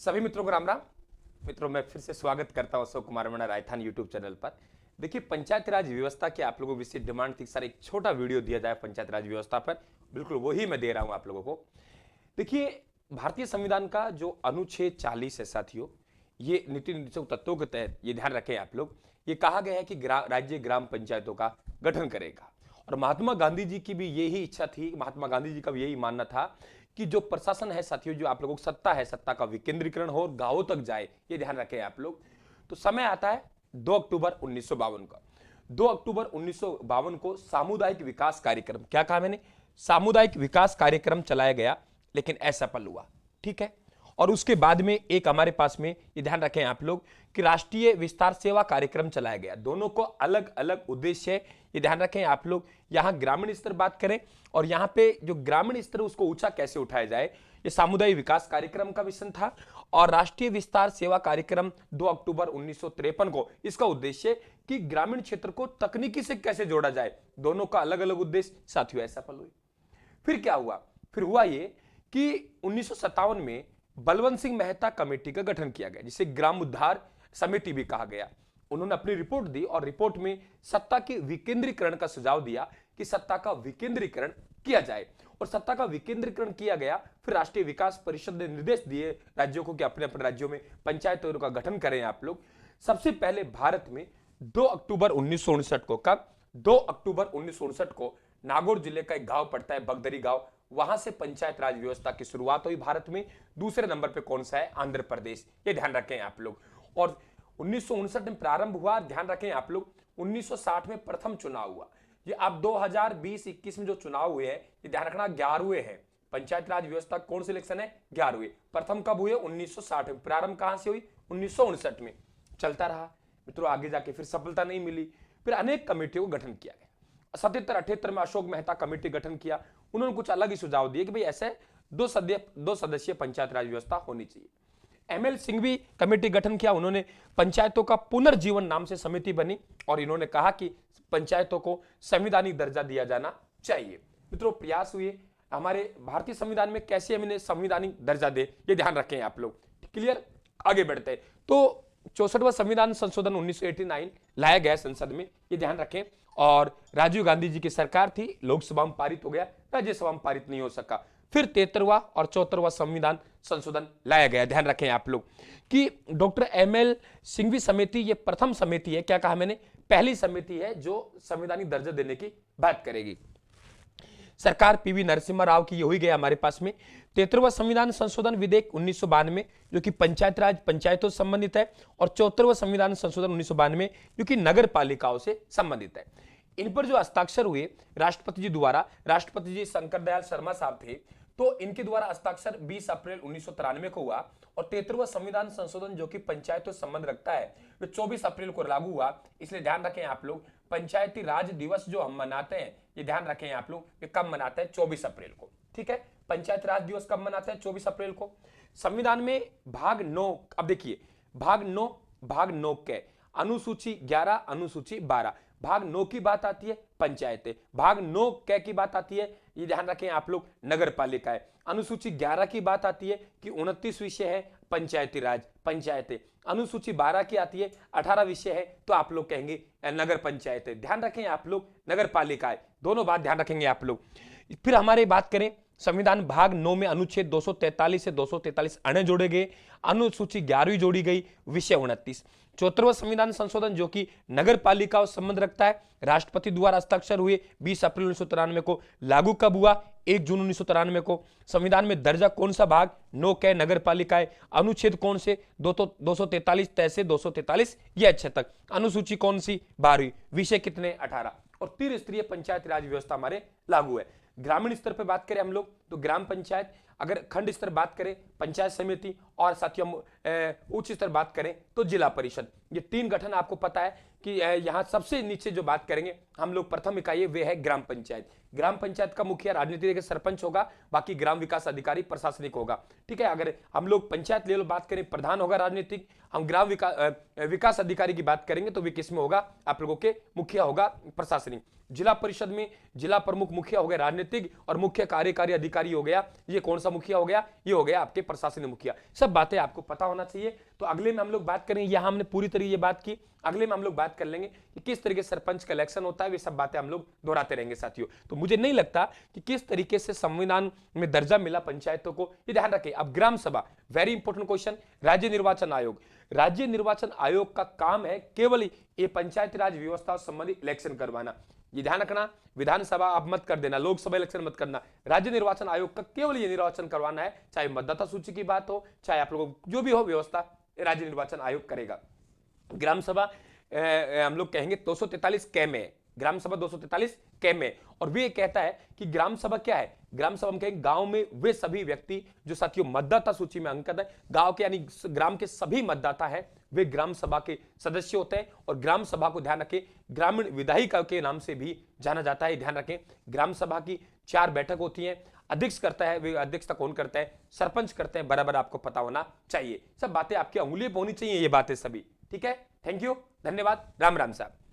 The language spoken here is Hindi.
सभी मित्रों को राम राम। मित्रों, मैं फिर से स्वागत करता हूं अशोक कुमार मीणा राजस्थान यूट्यूब चैनल पर। देखिए, पंचायती राज व्यवस्था की आप लोगों को विशेष डिमांड थी सर एक छोटा वीडियो दिया जाए पंचायती राज व्यवस्था पर। बिल्कुल वही मैं दे रहा हूं आप लोगों को। देखिए, भारतीय संविधान का जो अनुच्छेद 40 है साथियों, ये नीति निर्देशक तत्वों के तहत ये ध्यान रखें आप लोग, ये कहा गया है कि राज्य ग्राम पंचायतों का गठन करेगा। और महात्मा गांधी जी की भी यही इच्छा थी, महात्मा गांधी जी का भी यही मानना था कि जो प्रशासन है साथियों, जो आप लोगों को सत्ता है, सत्ता का विकेंद्रीकरण हो और गांवों तक जाए, ये ध्यान रखें आप लोग। तो समय आता है 2 अक्टूबर 1952 का। 2 अक्टूबर 1952 को सामुदायिक विकास कार्यक्रम, क्या कहा मैंने, सामुदायिक विकास कार्यक्रम चलाया गया, लेकिन असफल हुआ। ठीक है। और उसके बाद में एक हमारे पास में ये ध्यान रखें आप लोग कि राष्ट्रीय विस्तार सेवा कार्यक्रम चलाया गया। दोनों को अलग अलग उद्देश्य है, ये ध्यान रखें आप लोग। यहां ग्रामीण स्तर बात करें और यहां पे जो ग्रामीण स्तर उसको ऊंचा कैसे उठाया जाए, ये सामुदायिक विकास कार्यक्रम का विषय था। और राष्ट्रीय विस्तार सेवा कार्यक्रम 2 अक्टूबर 1953 को, इसका उद्देश्य कि ग्रामीण क्षेत्र को तकनीकी से कैसे जोड़ा जाए। दोनों का अलग अलग उद्देश्य साथियों असफल हुए। फिर क्या हुआ, फिर हुआ ये कि 1957 में बलवंत सिंह मेहता कमेटी का गठन किया गया, जिसे ग्राम उद्धार समिति भी कहा गया। उन्होंने अपनी रिपोर्ट दी और रिपोर्ट में सत्ता के विकेंद्रीकरण का सुझाव दिया कि सत्ता का विकेंद्रीकरण किया जाए। और सत्ता का विकेंद्रीकरण किया गया। फिर राष्ट्रीय विकास परिषद ने निर्देश दिए राज्यों को कि अपने अपने राज्यों में पंचायतों का गठन करें आप लोग। सबसे पहले भारत में 2 अक्टूबर 1959 को, कब, 2 अक्टूबर 1959 को नागौर जिले का एक गांव पड़ता है बगदरी गांव, वहां से पंचायत राज व्यवस्था की शुरुआत हुई भारत में। दूसरे नंबर पे कौन सा है, आंध्र प्रदेश, ये ध्यान रखें आप लोग। और 1959 में प्रारंभ हुआ, ध्यान रखें आप लोग। 1960 में प्रथम चुनाव हुआ। ये अब 2020-21 में जो चुनाव हुए हैं, ये ध्यान रखना 11वें हैं। पंचायत राज व्यवस्था कौन से इलेक्शन है, 11वें। प्रथम कब हुए, 1960 में। प्रारंभ कहां से हुई, 1959 में। चलता रहा मित्रों, आगे जाके फिर सफलता नहीं मिली। फिर अनेक कमेटियों का गठन किया गया। 77-78 में अशोक मेहता कमेटी गठन किया। उन्होंने कुछ अलग ही सुझाव दिए कि भाई ऐसे दो सदस्यीय पंचायत राज व्यवस्था होनी चाहिए। एमएल सिंघवी कमेटी गठन किया। उन्होंने पंचायतों का पुनर्जीवन नाम से समिति बनी और इन्होंने कहा कि पंचायतों को संवैधानिक दर्जा दिया जाना चाहिए। मित्रों, प्रयास हुए हमारे भारतीय संविधान में कैसे हम इन्हें संवैधानिक दर्जा दे, ये ध्यान रखें आप लोग। क्लियर, आगे बढ़ते हैं। तो 64वां संविधान संशोधन 1989 लाया गया संसद में, ये ध्यान रखें। और राजीव गांधी जी की सरकार थी, लोकसभा में पारित हो गया, राज्यसभा में पारित नहीं हो सका। फिर 73वां और 74वां संविधान संशोधन लाया गया। ध्यान रखें आप लोग कि डॉक्टर एमएल सिंघवी समिति ये प्रथम समिति है, क्या कहा मैंने, पहली समिति है जो संवैधानिक दर्जा देने की बात करेगी। सरकार पीवी नरसिम्हा राव की ये हुई गया हमारे पास में। 73वां संविधान संशोधन विधेयक 1992 जो कि पंचायत राज पंचायतों से संबंधित है, और 74वां संविधान संशोधन 1992 जो कि नगर पालिकाओं से संबंधित है। इन पर जो हस्ताक्षर हुए राष्ट्रपति जी द्वारा, राष्ट्रपति जी शंकर दयाल शर्मा साहब थे, तो इनके द्वारा हस्ताक्षर 20 अप्रैल 1993 को हुआ। और 73वां संविधान संशोधन जो कि पंचायतों से संबंध रखता है, वो 24 अप्रैल को लागू हुआ। इसलिए ध्यान रखें आप लोग, पंचायती राज दिवस जो हम मनाते हैं, ये ध्यान रखें आप लोग, ये कब मनाते हैं, 24 अप्रैल को। ठीक है, पंचायत राज दिवस कब मनाते हैं, 24 अप्रैल को। संविधान में भाग 9, अब देखिए भाग 9 के अनुसूची 11, अनुसूची 12, भाग 9 की बात आती है पंचायतें, भाग 9 कै की बात आती है, ये ध्यान रखें आप लोग, नगर पालिकाएं। अनुसूची 11 की बात आती है कि 29 विषय है पंचायती राज पंचायतें। अनुसूची 12 की आती है 18 विषय है, तो आप लोग कहेंगे नगर पंचायतें। ध्यान रखें आप लोग, नगर पालिकाएं, दोनों बात ध्यान रखेंगे आप लोग। फिर हमारे बात करें संविधान भाग 9 में अनुच्छेद 243 से 243 अणे जोड़े गए, अनुसूची 11वीं जोड़ी गई, विषय 29। 74वां संविधान संशोधन जो कि नगर पालिकाओं से संबंध रखता है, राष्ट्रपति द्वारा हस्ताक्षर हुए 20 अप्रैल 1993 को। लागू कब हुआ, 1 जून 1993 को। संविधान में दर्जा कौन सा, भाग 9 कै नगर पालिकाएं। अनुच्छेद कौन से, 243 तय से 243 ये 6 तक। अनुसूची कौन सी, 12वीं, विषय कितने, 18। और त्रिस्तरीय पंचायत राज व्यवस्था हमारे लागू है। ग्रामीण स्तर पर बात करें हम लोग तो ग्राम पंचायत, अगर खंड स्तर बात करें पंचायत समिति, और साथियों उच्च स्तर बात करें तो जिला परिषद। ये 3 गठन आपको पता है कि यहां सबसे नीचे जो बात करेंगे हम लोग, प्रथम इकाई वे है ग्राम पंचायत। ग्राम पंचायत का मुखिया राजनीतिक सरपंच होगा, बाकी ग्राम विकास अधिकारी प्रशासनिक होगा। ठीक है, अगर हम लोग पंचायत लेवल बात करें, प्रधान होगा राजनीतिक। हम ग्राम विकास अधिकारी की बात करेंगे तो वे किसमें होगा, आप लोगों के मुखिया होगा प्रशासनिक। जिला परिषद में जिला प्रमुख मुखिया हो गया राजनीतिक, और मुख्य कार्यकारी अधिकारी हो गया, ये कौन सा मुखिया हो गया, ये हो गया आपके प्रशासनिक मुखिया। सब बातें आपको पता होना चाहिए। तो अगले में हम लोग बात करेंगे, यहां हमने पूरी तरीके ये बात की, अगले में हम लोग बात कर लेंगे कि किस तरीके से सरपंच का इलेक्शन होता है। वे सब बातें हम लोग दोहराते रहेंगे साथियों। तो मुझे नहीं लगता कि किस तरीके से संविधान में दर्जा मिला पंचायतों को, ये ध्यान रखें। अब ग्राम सभा, वेरी इंपॉर्टेंट क्वेश्चन। राज्य निर्वाचन आयोग, राज्य निर्वाचन आयोग का काम है केवल ये पंचायती राज व्यवस्था संबंधी इलेक्शन करवाना। ये ध्यान रखना, विधानसभा आप मत कर देना, लोकसभा इलेक्शन मत करना। राज्य निर्वाचन आयोग का केवल ये निर्वाचन करवाना है, चाहे मतदाता सूची की बात हो, चाहे आप लोगों को जो भी हो व्यवस्था, राज्य निर्वाचन आयोग करेगा। ग्राम सभा हम लोग कहेंगे 243 कै में, ग्राम सभा 243 कै में। और वे कहता है कि ग्राम सभा क्या है, ग्राम सभा हम कहेंगे गांव में वे सभी व्यक्ति जो साथियों मतदाता सूची में अंकित है, गांव के यानी ग्राम के सभी मतदाता है, वे ग्राम सभा के सदस्य होते हैं। और ग्राम सभा को ध्यान रखें ग्रामीण विधायिका के नाम से भी जाना जाता है। ध्यान रखें ग्राम सभा की 4 बैठक होती हैं, अध्यक्ष करता है, वे अध्यक्षता कौन करता है, सरपंच करते हैं, बराबर आपको पता होना चाहिए। सब बातें आपकी अंगुली पे होनी चाहिए, ये बातें सभी, ठीक है। थैंक यू, धन्यवाद, राम राम साहब।